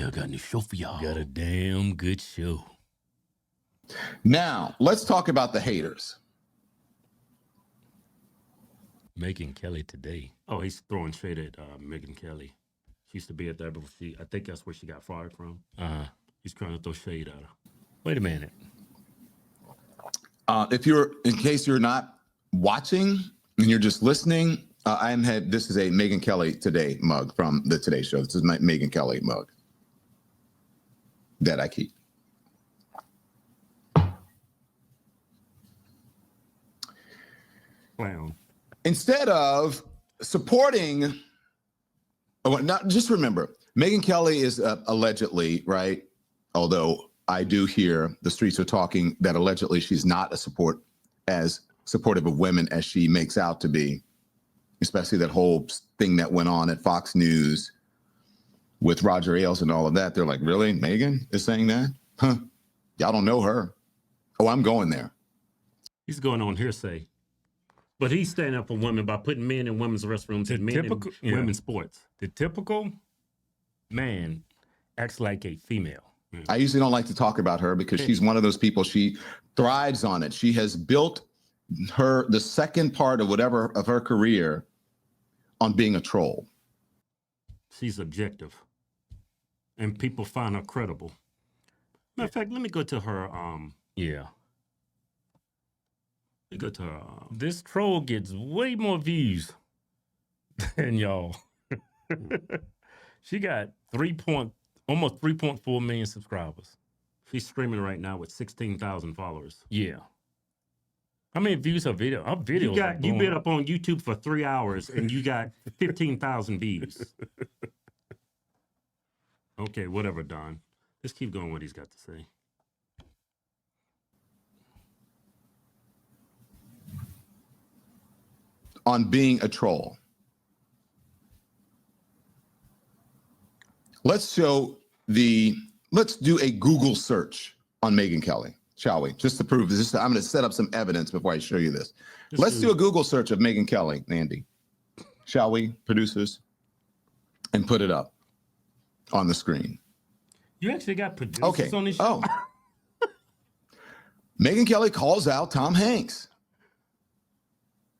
Yeah, I got a new show for y'all. Got a damn good show. Now, let's talk about the haters. Megyn Kelly today. Oh, he's throwing shade at Megyn Kelly. She used to be at that, but I think that's where she got fired from. He's trying to throw shade at her. Wait a minute. In case you're not watching and you're just listening, this is a Megyn Kelly Today mug from the Today Show. This is my Megyn Kelly mug that I keep. Clown. Instead of supporting, just remember, Megyn Kelly is allegedly, right? Although I do hear the streets are talking that allegedly she's not as supportive of women as she makes out to be, especially that whole thing that went on at Fox News with Roger Ailes and all of that. They're like, really? Megyn is saying that? Huh? Y'all don't know her. Oh, I'm going there. He's going on hearsay. But he's standing up for women by putting men in women's restrooms and men in women's sports. The typical man acts like a female. I usually don't like to talk about her because she's one of those people, she thrives on it. She has built the second part of her career on being a troll. She's objective. And people find her credible. Matter of fact, let me go to her, Let me go to her. This troll gets way more views than y'all. She got almost 3.4 million subscribers. She's streaming right now with 16,000 followers. Yeah. How many views her video? Her videos you been up on YouTube for 3 hours and you got 15,000 views. Okay, whatever, Don. Let's keep going what he's got to say. On being a troll. Let's do a Google search on Megyn Kelly, shall we? Just to prove this. I'm going to set up some evidence before I show you this. Let's do a Google search of Megyn Kelly, Andy. Shall we, producers? And put it up on the screen. You actually got producers on this show? Oh. Megyn Kelly calls out Tom Hanks.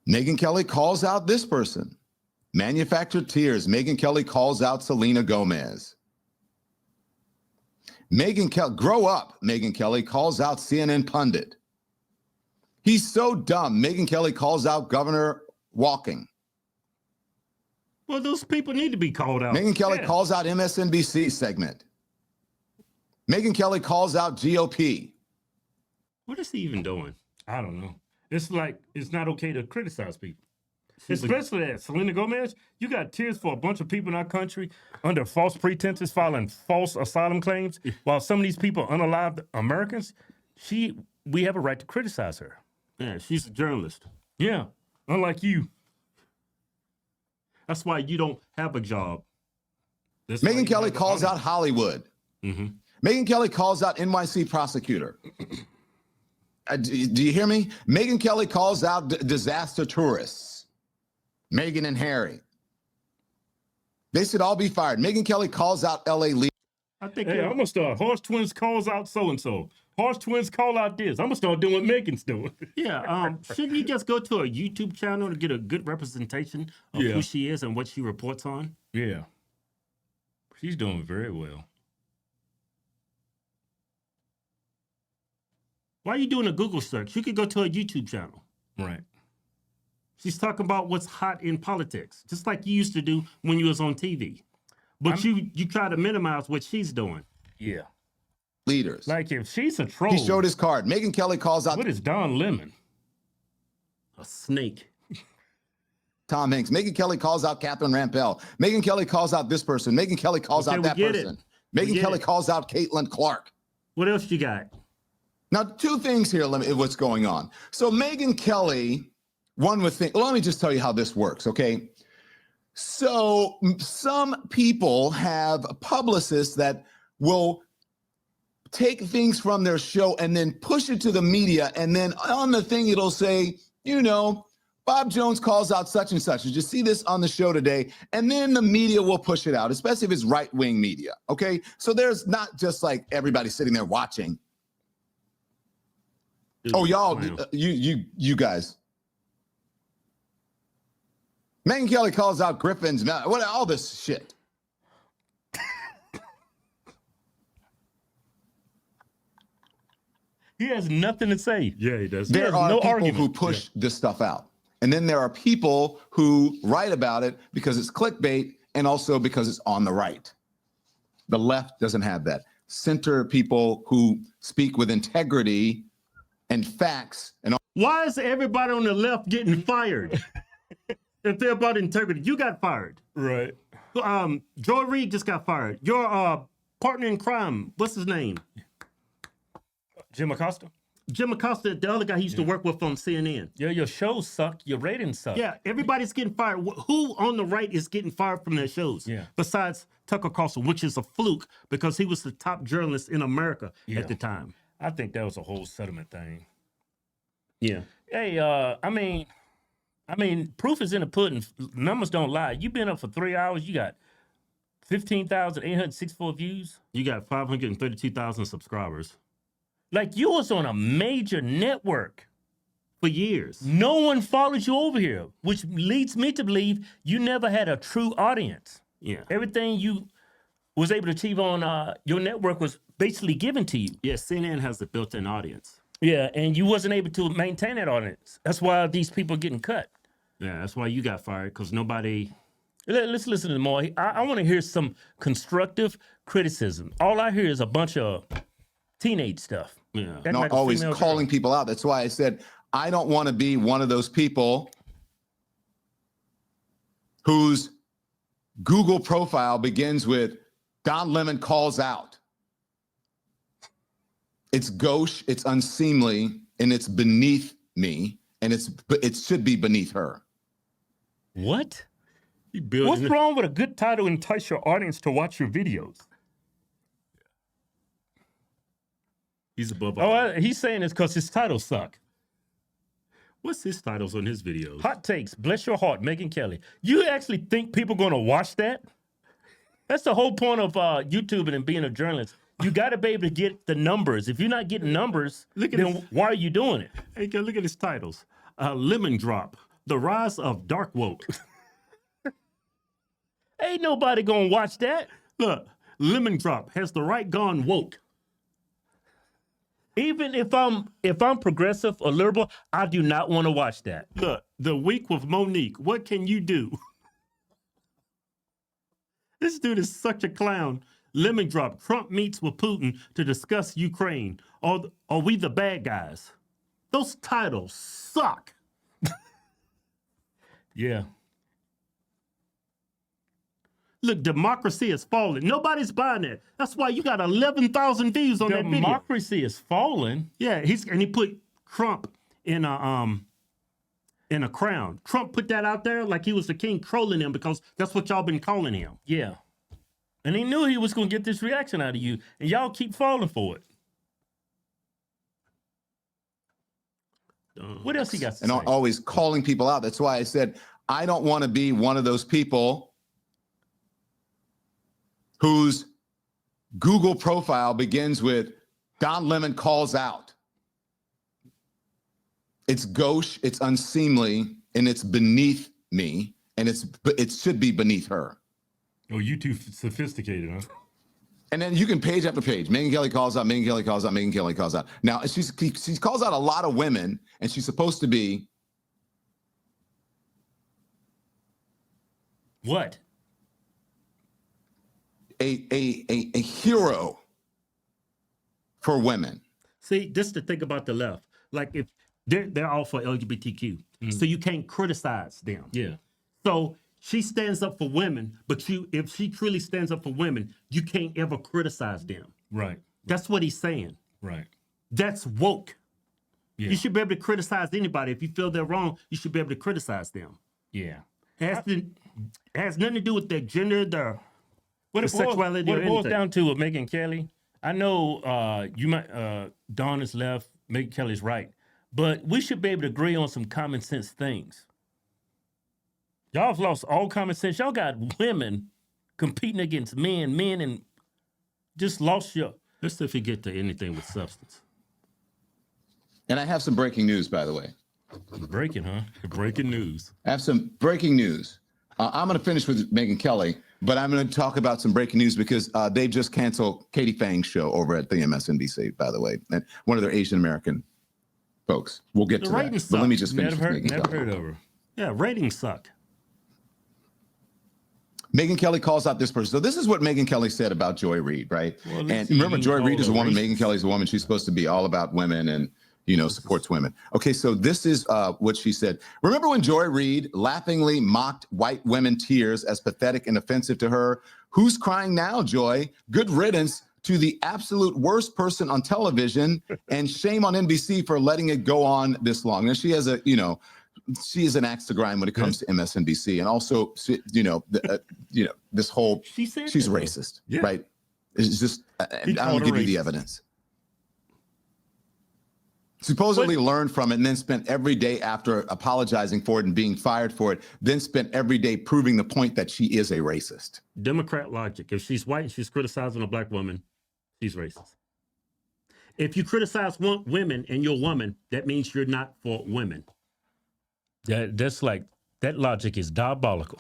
Megyn Kelly calls out this person. Manufactured tears. Megyn Kelly calls out Selena Gomez. Grow up. Megyn Kelly calls out CNN pundit. He's so dumb. Megyn Kelly calls out Governor Walking. Well, those people need to be called out. Megyn Kelly calls out MSNBC segment. Megyn Kelly calls out GOP. What is he even doing? I don't know. It's like, it's not okay to criticize people. Especially that Selena Gomez, you got tears for a bunch of people in our country under false pretenses filing false asylum claims, while some of these people are unalived Americans. We have a right to criticize her. Yeah, she's a journalist. Yeah, unlike you. That's why you don't have a job. Megyn Kelly calls out Hollywood. Mm-hmm. Megyn Kelly calls out NYC prosecutor. Do you hear me? Megyn Kelly calls out disaster tourists. Megyn and Harry. They should all be fired. Megyn Kelly calls out LA leaders. I think I'm going to start. Horse Twins calls out so-and-so. Horse Twins call out this. I'm going to start doing what Megyn's doing. Yeah. Shouldn't you just go to a YouTube channel to get a good representation of who she is and what she reports on? Yeah. She's doing very well. Why are you doing a Google search? You could go to a YouTube channel. Right. She's talking about what's hot in politics, just like you used to do when you was on TV. But you try to minimize what she's doing. Yeah. Leaders. Like if she's a troll. He showed his card. Megyn Kelly calls out. What is Don Lemon? A snake. Tom Hanks. Megyn Kelly calls out Catherine Rampell. Megyn Kelly calls out this person. Megyn Kelly calls out that person. Megyn Kelly calls out Caitlin Clark. What else you got? Now, two things here, what's going on. So Megyn Kelly, one would think, let me just tell you how this works, okay? So some people have publicists that will take things from their show and then push it to the media. And then on the thing, it'll say, Bob Jones calls out such and such. Did you see this on the show today? And then the media will push it out, especially if it's right-wing media. Okay, so there's not just like everybody sitting there watching. Oh, y'all, you guys. Megyn Kelly calls out Griffin's, what all this shit. He has nothing to say. Yeah, he does. There are no people argument. who push this stuff out. And then there are people who write about it because it's clickbait and also because it's on the right. The left doesn't have that. Center people who speak with integrity and facts. And Why is everybody on the left getting fired? If they're about integrity, you got fired. Right. Joy Reid just got fired. Your partner in crime, what's his name? Jim Acosta? Jim Acosta, the other guy he used to work with on CNN. Yeah, your shows suck. Your ratings suck. Yeah, everybody's getting fired. Who on the right is getting fired from their shows? Yeah. Besides Tucker Carlson, which is a fluke because he was the top journalist in America at the time. I think that was a whole settlement thing. Yeah. Hey, I mean, proof is in the pudding. Numbers don't lie. You've been up for 3 hours. You got 15,864 views. You got 532,000 subscribers. Like, you was on a major network. For years. No one followed you over here, which leads me to believe you never had a true audience. Yeah. Everything you was able to achieve on your network was basically given to you. Yeah, CNN has a built-in audience. Yeah, and you wasn't able to maintain that audience. That's why these people are getting cut. Yeah, that's why you got fired, because nobody... Let's listen to more. I want to hear some constructive criticism. All I hear is a bunch of teenage stuff. Yeah. That's not like a always female calling girl. people out. That's why I said, I don't want to be one of those people whose Google profile begins with Don Lemon calls out. It's gauche, it's unseemly, and it's beneath me, and it should be beneath her. What? You What's wrong with a good title to entice your audience to watch your videos? He's above all. Oh, he's saying it's because his titles suck. What's his titles on his videos? Hot takes, bless your heart, Megyn Kelly. You actually think people going to watch that? That's the whole point of YouTubing and being a journalist. You got to be able to get the numbers. If you're not getting numbers, then why are you doing it? Hey, look at his titles. Lemon Drop, The Rise of Dark Woke. Ain't nobody going to watch that. Look, Lemon Drop, has the right gone woke? Even if I'm progressive or liberal, I do not want to watch that. Look, The Week with Monique, what can you do? This dude is such a clown. Lemon Drop, Trump meets with Putin to discuss Ukraine. Are we the bad guys? Those titles suck. Yeah. Look, democracy is falling. Nobody's buying it. That's why you got 11,000 views on that video. Democracy is falling. Yeah, he put Trump in a crown. Trump put that out there like he was the king, trolling him because that's what y'all been calling him. Yeah. And he knew he was going to get this reaction out of you, and y'all keep falling for it. What else he got to And say? always calling people out. That's why I said, I don't want to be one of those people whose Google profile begins with Don Lemon calls out. It's gauche, it's unseemly, and it's beneath me, and it should be beneath her. Oh, you too sophisticated, huh? And then you can page after page. Megyn Kelly calls out, Megyn Kelly calls out, Megyn Kelly calls out. Now, she calls out a lot of women, and she's supposed to be... What? A hero for women. See, this is the thing about the left. Like, if they're all for LGBTQ, so you can't criticize them. Yeah. So she stands up for women, but if she truly stands up for women, you can't ever criticize them. Right. That's what he's saying. Right. That's woke. Yeah. You should be able to criticize anybody. If you feel they're wrong, you should be able to criticize them. Yeah. It has nothing to do with their gender, their sexuality, what or it boils anything. down to with Megyn Kelly, I know you might Dawn is left, Megyn Kelly's right, but we should be able to agree on some common sense things. Y'all have lost all common sense. Y'all got women competing against men, and just lost your. Let's see if we get to anything with substance. And I have some breaking news, by the way. Breaking, huh? Breaking news. I have some breaking news. I'm going to finish with Megyn Kelly, but I'm going to talk about some breaking news because they just canceled Katie Fang's show over at the MSNBC, by the way, and one of their Asian American folks. We'll get to that. But let me just finish with Megyn Kelly. Never heard of her. Yeah, ratings suck. Megyn Kelly calls out this person. So this is what Megyn Kelly said about Joy Reid, right? Well, and remember, Joy Reid is a woman. Megyn Kelly is a woman. She's supposed to be all about women and, you know, supports women. Okay, so this is what she said. Remember when Joy Reid laughingly mocked white women tears as pathetic and offensive to her? Who's crying now, Joy? Good riddance to the absolute worst person on television, and shame on NBC for letting it go on this long. And she has a, you know, she is an axe to grind when it comes to MSNBC, and also, you know, this whole she's racist, right? It's just I'm gonna give you the evidence. Supposedly learned from it, and then spent every day after apologizing for it and being fired for it, then spent every day proving the point that she is a racist. Democrat logic. If she's white and she's criticizing a black woman, she's racist. If you criticize women and you're a woman, that means you're not for women. That's like, that logic is diabolical.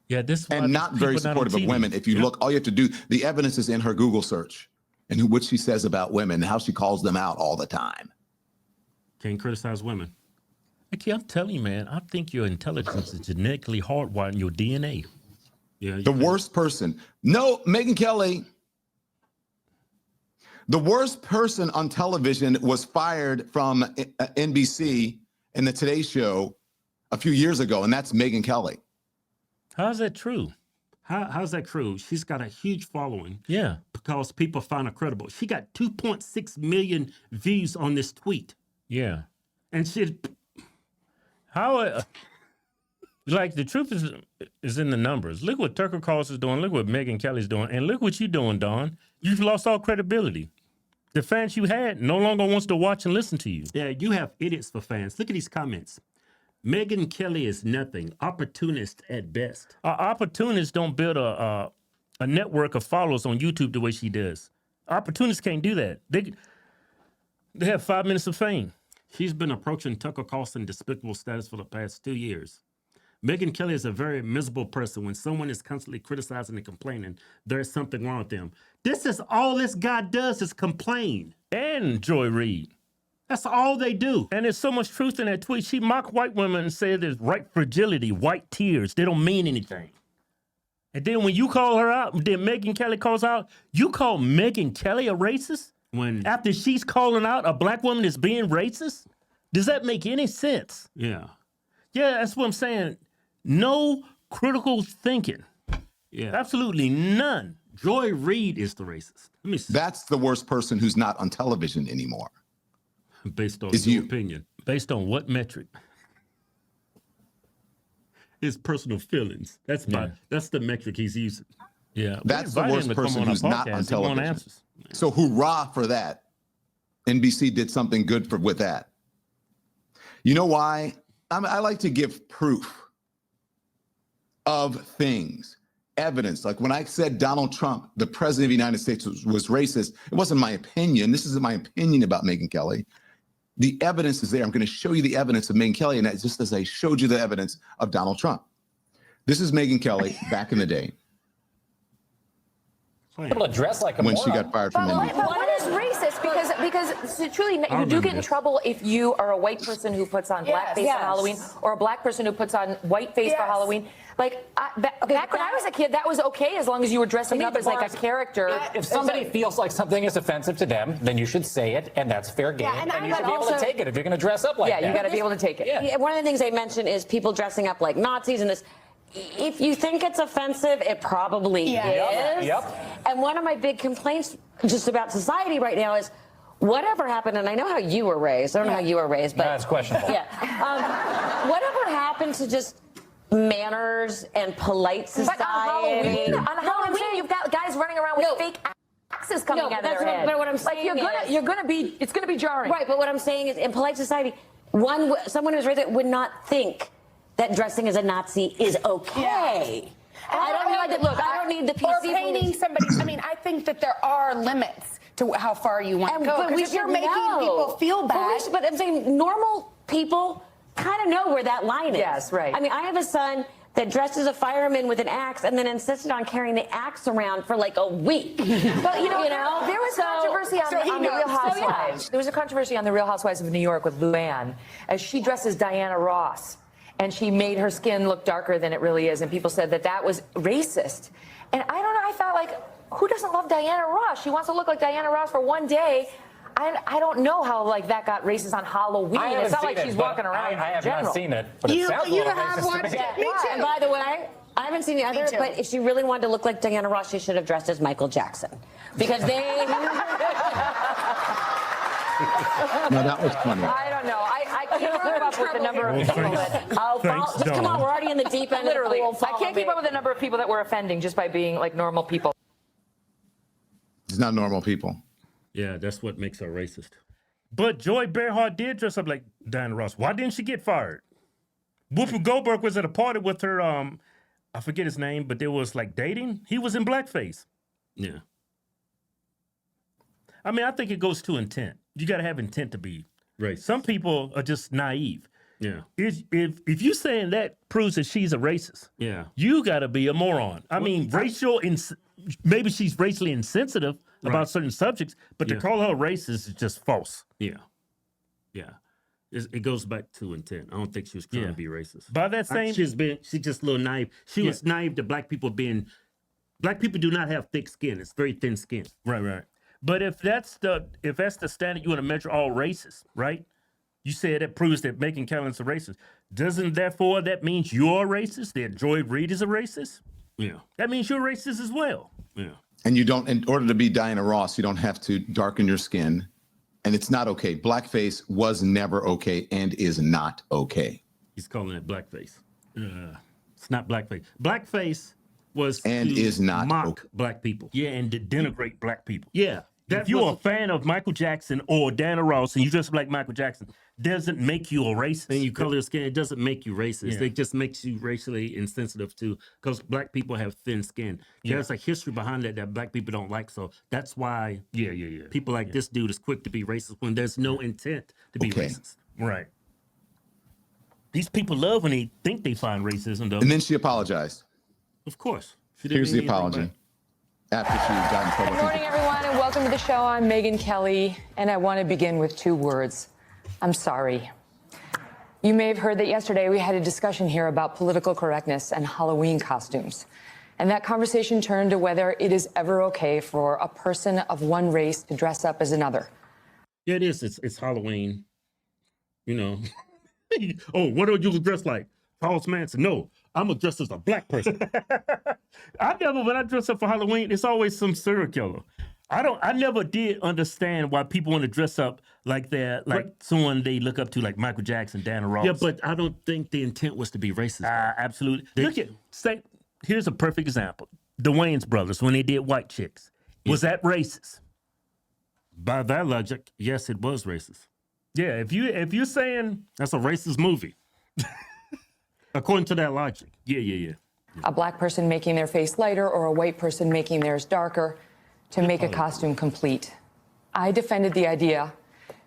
Yeah, this and not very supportive of women. If you look, all you have to do, the evidence is in her Google search and what she says about women and how she calls them out all the time. Can't criticize women. Okay, I'm telling you, man, I think your intelligence is genetically hardwired in your DNA. Yeah, the worst person. No, Megyn Kelly. The worst person on television was fired from NBC in the Today Show a few years ago, and that's Megyn Kelly. How's that true? How's that true? She's got a huge following. Yeah. Because people find her credible. She got 2.6 million views on this tweet. Yeah. And she... How... like, the truth is in the numbers. Look what Tucker Carlson is doing. Look what Megyn Kelly's doing. And look what you're doing, Don. You've lost all credibility. The fans you had no longer wants to watch and listen to you. Yeah, you have idiots for fans. Look at these comments. Megyn Kelly is nothing. Opportunist at best. Opportunists don't build a network of followers on YouTube the way she does. Opportunists can't do that. They have 5 minutes of fame. She's been approaching Tucker Carlson despicable status for the past 2 years. Megyn Kelly is a very miserable person. When someone is constantly criticizing and complaining, there's something wrong with them. This is all this guy does is complain. And Joy Reid. That's all they do. And there's so much truth in that tweet. She mocked white women and said there's white fragility, white tears. They don't mean anything. And then when you call her out, then Megyn Kelly calls out, you call Megyn Kelly a racist? After she's calling out a black woman as being racist? Does that make any sense? Yeah. Yeah, that's what I'm saying. No critical thinking. Yeah. Absolutely none. Joy Reid is the racist. Let me see. That's the worst person who's not on television anymore. Based on your opinion. Based on what metric? His personal feelings. That's the metric he's using. Yeah. That's the worst person who's not on television. So hurrah for that. NBC did something good with that. You know why? I like to give proof of things, evidence. Like when I said Donald Trump, the president of the United States, was racist, it wasn't my opinion. This isn't my opinion about Megyn Kelly. The evidence is there. I'm going to show you the evidence of Megyn Kelly, and that's just as I showed you the evidence of Donald Trump. This is Megyn Kelly back in the day. People to dress like a when she got fired from NBC. But what is racist? Because truly, you do get in trouble if you are a white person who puts on blackface for Halloween, or a black person who puts on whiteface for Halloween. Like back when I was a kid, that was okay as long as you were dressing up as like a character. If somebody feels like something is offensive to them, then you should say it, and that's fair game. Yeah, and you should be able to take it if you're going to dress up like that. Yeah, you got to be able to take it. Yeah, one of the things they mentioned is people dressing up like Nazis and this. If you think it's offensive, it probably is. Yep. And one of my big complaints just about society right now is whatever happened, and I know how you were raised. I don't know how you were raised, but that's questionable. Yeah. Whatever happened to just manners and polite society? But on Halloween, you've got guys running around with fake axes coming out of their head. But what I'm saying it's gonna be jarring. Right, but what I'm saying is, in polite society, someone who's raised it would not think that dressing as a Nazi is okay. Yeah. I don't need the PC. Or painting somebody. I mean, I think that there are limits to how far you want to go. But Because if you're making people feel bad. But I'm saying normal people kind of know where that line is. Yes, right. I mean, I have a son that dressed as a fireman with an axe and then insisted on carrying the axe around for like a week. But there was controversy on the Real Housewives. There was a controversy on the Real Housewives of New York with Luann, as she dressed as Diana Ross, and she made her skin look darker than it really is, and people said that was racist. And I don't know. I thought, like, who doesn't love Diana Ross? She wants to look like Diana Ross for one day. I don't know how like that got racist on Halloween. It's not like she's walking around. I have in general. not seen it, but it sounds a little racist to me. Me too. And by the way, I haven't seen the other, but if she really wanted to look like Diana Ross, she should have dressed as Michael Jackson. Because they... No, that was funny. I don't know. I can't keep up with the number of people that. Just come on, we're already in the deep end. Literally, of I can't keep up with the number of people that were offending just by being like normal people. It's not normal people. Yeah, that's what makes her racist. But Joy Behar did dress up like Diana Ross. Why didn't she get fired? Whoopi Goldberg was at a party with her, I forget his name, but there was like dating. He was in blackface. Yeah. I mean, I think it goes to intent. You got to have intent to be Right. Some people are just naive. Yeah. If you saying that proves that she's a racist, Yeah. you got to be a moron. I mean, maybe she's racially insensitive about certain subjects, but to call her racist is just false. Yeah. Yeah. It goes back to intent. I don't think she was trying to be racist. By that same, she's just a little naive. She was naive to black people do not have thick skin. It's very thin skin. right. But if that's the standard you want to measure all races, right? You said it proves that Megyn Kelly's a racist. Doesn't therefore that means you're a racist? That Joy Reid is a racist? Yeah. That means you're racist as well. Yeah. And you don't, in order to be Diana Ross, you don't have to darken your skin. And it's not okay. Blackface was never okay and is not okay. He's calling it blackface. It's not blackface. Blackface was And to is not mock black people. Yeah, and to denigrate black people. Yeah. If you're a fan of Michael Jackson or Diana Ross and you dress up like Michael Jackson, doesn't make you a racist. And you color your skin, it doesn't make you racist. Yeah. It just makes you racially insensitive too, because black people have thin skin. There's a history behind that black people don't like. So that's why people like this dude is quick to be racist when there's no intent to be racist. Right. These people love when they think they find racism, though. And then she apologized. Of course. She didn't Here's the mean anything apology. bad. After she got in trouble. Good morning, everyone, and welcome to the show. I'm Megyn Kelly, and I want to begin with 2 words. I'm sorry. You may have heard that yesterday we had a discussion here about political correctness and Halloween costumes. And that conversation turned to whether it is ever okay for a person of one race to dress up as another. Yeah, it is. It's Halloween. You know. Oh, what are you dressed like? Charles Manson? No, I'm dressed as a black person. When I dress up for Halloween, it's always some serial killer. I never did understand why people want to dress up like that, like someone they look up to, like Michael Jackson, Diana Ross. Yeah, but I don't think the intent was to be racist. Absolutely. Here's a perfect example. The Wayans brothers, when they did White Chicks. Was that racist? By that logic, yes, it was racist. Yeah, if you're saying That's a racist movie. According to that logic. yeah. A black person making their face lighter or a white person making theirs darker to make a costume complete. I defended the idea,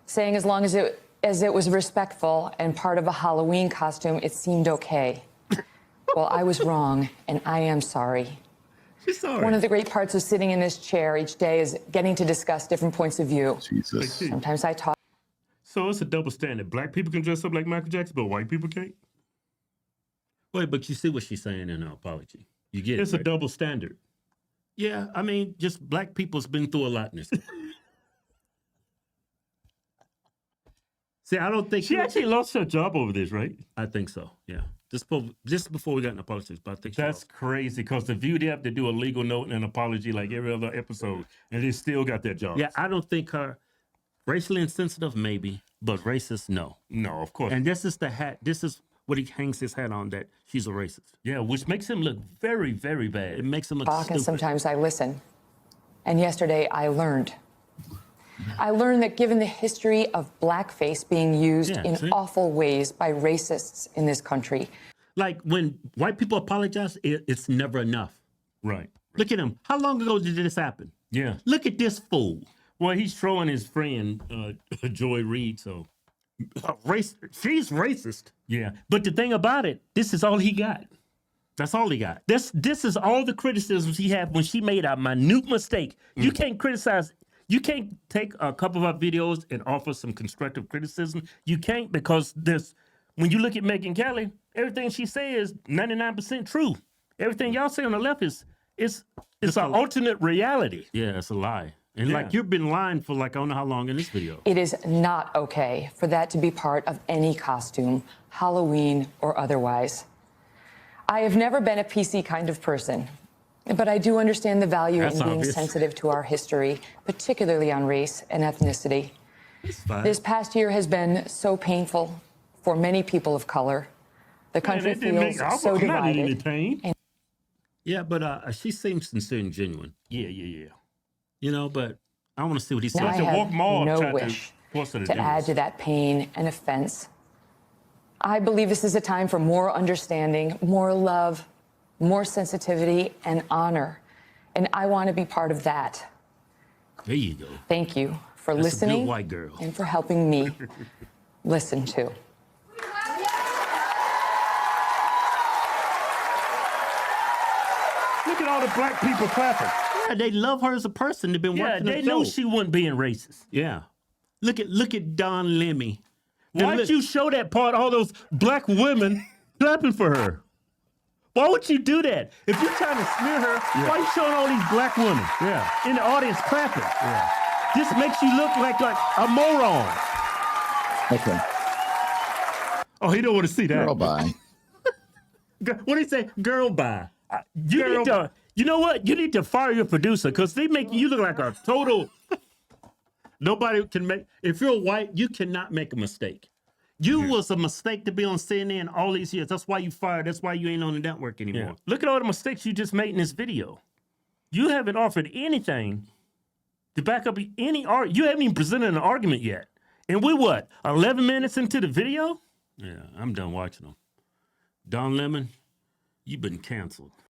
saying as long as it was respectful and part of a Halloween costume, it seemed okay. Well, I was wrong, and I am sorry. She's sorry. One of the great parts of sitting in this chair each day is getting to discuss different points of view. Jesus. Sometimes I talk. So it's a double standard. Black people can dress up like Michael Jackson, but white people can't? Wait, but you see what she's saying in her apology. You get It's it, a right? double standard. Yeah, I mean, just black people's been through a lot in this. See, I don't think She actually lost her job over this, right? I think so. Yeah, just before we got into politics, but I think she That's lost. crazy because the View, they have to do a legal note and an apology like every other episode, and they still got their job. Yeah, I don't think her racially insensitive, maybe, but racist, no. No, of course. And this is the hat. This is what he hangs his hat on, that she's a racist. Yeah, which makes him look very, very bad. It makes him look And stupid. sometimes I listen. And yesterday I learned. I learned that given the history of blackface being used Yeah, in see? awful ways by racists in this country, Like when white people apologize, it's never enough. Right. Look at him. How long ago did this happen? Yeah. Look at this fool. Well, he's trolling his friend, Joy Reid, so. She's racist. Yeah. But the thing about it, this is all he got. That's all he got. This is all the criticisms he had when she made a minute mistake. You can't criticize. You can't take a couple of our videos and offer some constructive criticism. You can't, because when you look at Megyn Kelly, everything she says is 99% true. Everything y'all say on the left is an alternate reality. Yeah, it's a lie. And like you've been lying for like I don't know how long in this video. it is not okay for that to be part of any costume, Halloween or otherwise. I have never been a PC kind of person, but I do understand the value That's in being obvious. sensitive to our history, particularly on race and ethnicity. It's fine. This past year has been so painful for many people of color. The country feels so I'm not in any divided. pain. Yeah, but she seems sincere and genuine. Yeah. You know, but I want to see what he says. Now I to have walk more, no try to wish force her to to do add this. to that pain and offense. I believe this is a time for more understanding, more love, more sensitivity and honor. And I want to be part of that. There you go. Thank you for That's a good listening white girl. and for helping me listen too. Look at all the black people clapping. Yeah, they love her as a person. They've been Yeah, watching they the show. know she wasn't being racist. Yeah. Look at Don Lemmy. Why'd you show that part, all those black women clapping for her? Why would you do that? If you're trying to smear her, why are you showing all these black women in the audience clapping? Yeah. This makes you look like a moron. Okay. Oh, he don't want to see that. Girl, bye. What do you say? Girl, bye. You know what? You need to fire your producer because they make you look like a total. Nobody can make. If you're white, you cannot make a mistake. You was a mistake to be on CNN all these years. That's why you fired. That's why you ain't on the network anymore. Yeah. Look at all the mistakes you just made in this video. You haven't offered anything to back up any art. You haven't even presented an argument yet. And we're what, 11 minutes into the video? Yeah, I'm done watching them. Don Lemon, you've been canceled.